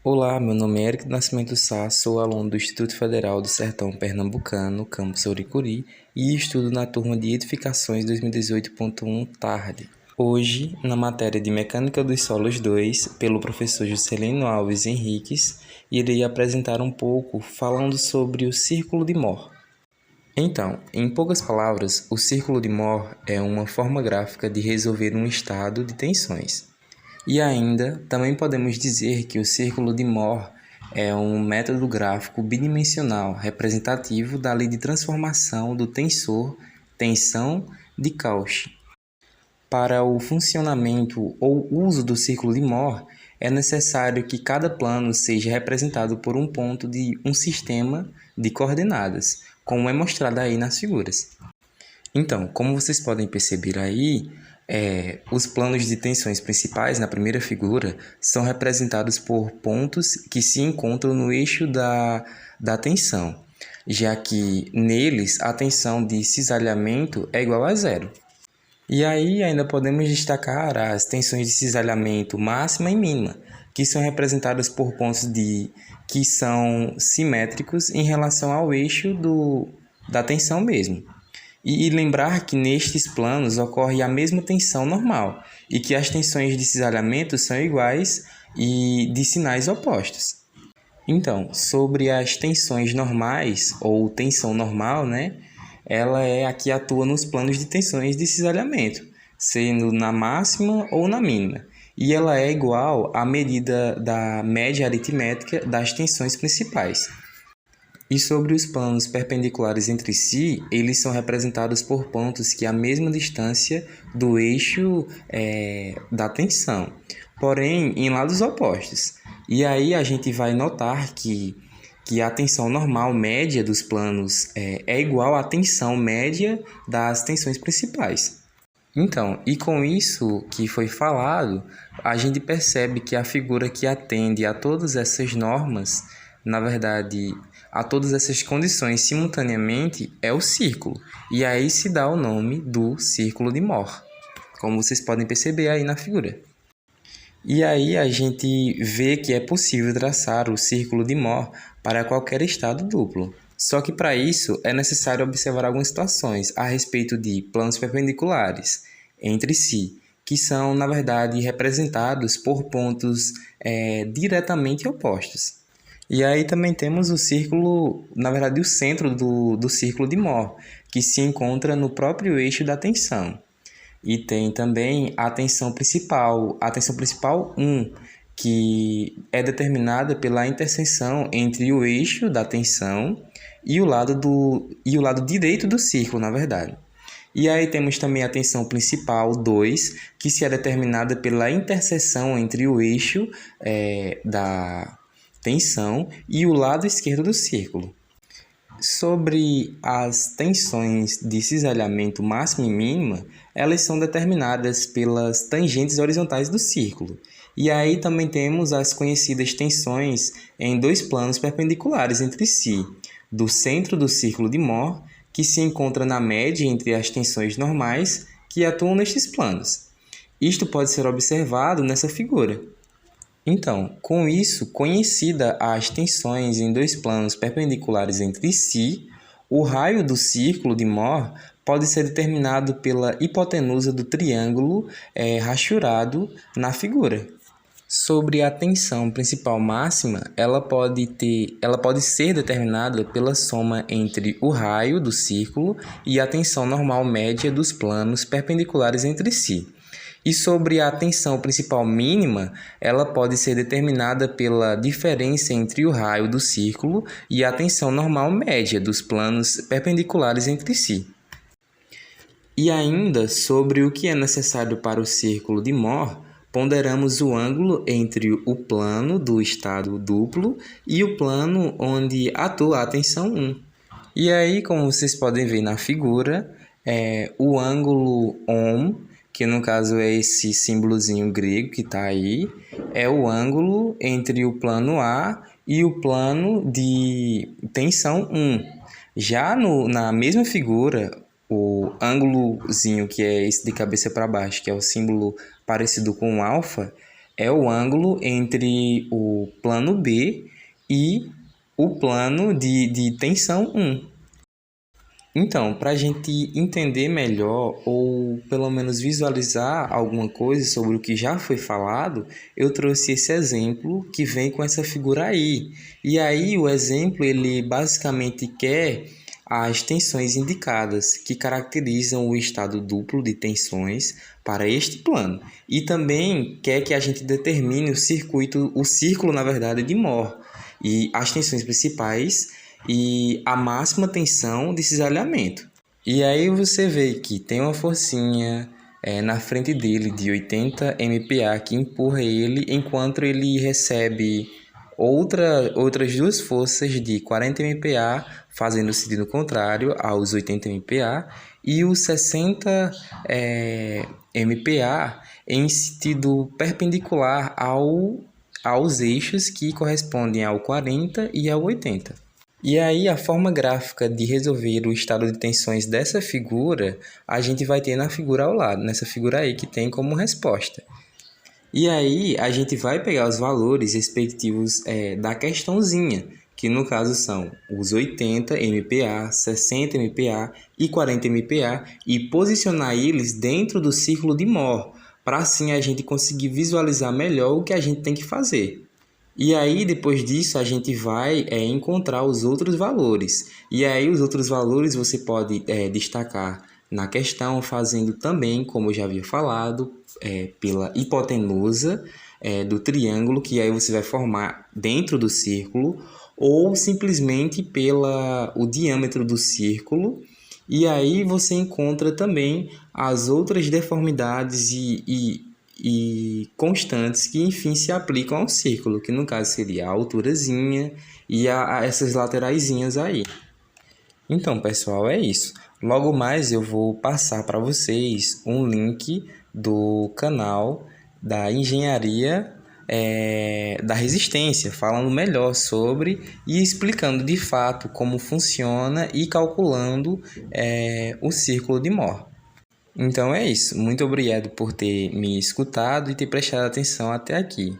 Olá, meu nome é Érico do Nascimento Sá, sou aluno do Instituto Federal do Sertão Pernambucano, campus Ouricuri, e estudo na turma de Edificações 2018.1 tarde. Hoje, na matéria de Mecânica dos Solos 2, pelo professor Juscelino Alves Henriques, irei apresentar um pouco falando sobre o círculo de Mohr. Então, em poucas palavras, o círculo de Mohr é uma forma gráfica de resolver um estado de tensões. E ainda, também podemos dizer que o círculo de Mohr é um método gráfico bidimensional representativo da lei de transformação do tensor tensão de Cauchy. Para o funcionamento ou uso do círculo de Mohr, é necessário que cada plano seja representado por um ponto de um sistema de coordenadas, como é mostrado aí nas figuras. Então, como vocês podem perceber aí, os planos de tensões principais na primeira figura são representados por pontos que se encontram no eixo da tensão, já que neles a tensão de cisalhamento é igual a zero. E aí ainda podemos destacar as tensões de cisalhamento máxima e mínima, que são representadas por pontos que são simétricos em relação ao eixo da tensão mesmo. E lembrar que nestes planos ocorre a mesma tensão normal e que as tensões de cisalhamento são iguais e de sinais opostos. Então, sobre as tensões normais ou tensão normal, ela é a que atua nos planos de tensões de cisalhamento, sendo na máxima ou na mínima. E ela é igual à medida da média aritmética das tensões principais. E sobre os planos perpendiculares entre si, eles são representados por pontos que a mesma distância do eixo da tensão, porém em lados opostos. E aí a gente vai notar que a tensão normal média dos planos é igual à tensão média das tensões principais. Então, e com isso que foi falado, a gente percebe que a figura que atende a todas essas normas, na verdade, a todas essas condições simultaneamente, é o círculo. E aí se dá o nome do círculo de Mohr, como vocês podem perceber aí na figura. E aí a gente vê que é possível traçar o círculo de Mohr para qualquer estado duplo. Só que para isso é necessário observar algumas situações a respeito de planos perpendiculares entre si, que são, na verdade, representados por pontos diretamente opostos. E aí também temos o círculo, na verdade, o centro do círculo de Mohr, que se encontra no próprio eixo da tensão. E tem também a tensão principal 1, que é determinada pela interseção entre o eixo da tensão e o lado direito do círculo, na verdade. E aí temos também a tensão principal 2, que se é determinada pela interseção entre o eixo da tensão e o lado esquerdo do círculo. Sobre as tensões de cisalhamento máxima e mínima, elas são determinadas pelas tangentes horizontais do círculo. E aí também temos as conhecidas tensões em dois planos perpendiculares entre si, do centro do círculo de Mohr, que se encontra na média entre as tensões normais que atuam nestes planos. Isto pode ser observado nessa figura. Então, com isso, conhecida as tensões em dois planos perpendiculares entre si, o raio do círculo de Mohr pode ser determinado pela hipotenusa do triângulo rachurado na figura. Sobre a tensão principal máxima, ela pode ser determinada pela soma entre o raio do círculo e a tensão normal média dos planos perpendiculares entre si. E sobre a tensão principal mínima, ela pode ser determinada pela diferença entre o raio do círculo e a tensão normal média dos planos perpendiculares entre si. E ainda sobre o que é necessário para o círculo de Mohr, ponderamos o ângulo entre o plano do estado duplo e o plano onde atua a tensão 1. E aí, como vocês podem ver na figura, o ângulo OM, que no caso é esse símbolozinho grego que está aí, é o ângulo entre o plano A e o plano de tensão 1. Já na mesma figura, o ângulozinho que é esse de cabeça para baixo, que é o símbolo parecido com o alfa, É o ângulo entre o plano B e o plano de tensão 1. Então, para a gente entender melhor ou pelo menos visualizar alguma coisa sobre o que já foi falado, eu trouxe esse exemplo que vem com essa figura aí. E aí o exemplo ele basicamente quer as tensões indicadas, que caracterizam o estado duplo de tensões para este plano. E também quer que a gente determine o círculo, na verdade, de Mohr e as tensões principais e a máxima tensão de cisalhamento. E aí você vê que tem uma forcinha na frente dele de 80 MPa que empurra ele, enquanto ele recebe outras duas forças de 40 MPa fazendo o sentido contrário aos 80 MPa e os 60 MPa em sentido perpendicular aos eixos que correspondem ao 40 e ao 80. E aí, a forma gráfica de resolver o estado de tensões dessa figura, a gente vai ter na figura ao lado, nessa figura aí que tem como resposta. E aí, a gente vai pegar os valores respectivos da questãozinha, que no caso são os 80 MPa, 60 MPa e 40 MPa, e posicionar eles dentro do círculo de Mohr, para assim a gente conseguir visualizar melhor o que a gente tem que fazer. E aí, depois disso, a gente vai encontrar os outros valores. E aí, os outros valores você pode destacar na questão, fazendo também, como eu já havia falado, pela hipotenusa do triângulo, que aí você vai formar dentro do círculo, ou simplesmente o diâmetro do círculo. E aí você encontra também as outras deformidades e constantes que, enfim, se aplicam ao círculo, que no caso seria a alturazinha e a essas lateraisinhas aí. Então, pessoal, é isso. Logo mais eu vou passar para vocês um link do canal da Engenharia da Resistência, falando melhor sobre e explicando de fato como funciona e calculando o círculo de Mohr. Então é isso. Muito obrigado por ter me escutado e ter prestado atenção até aqui.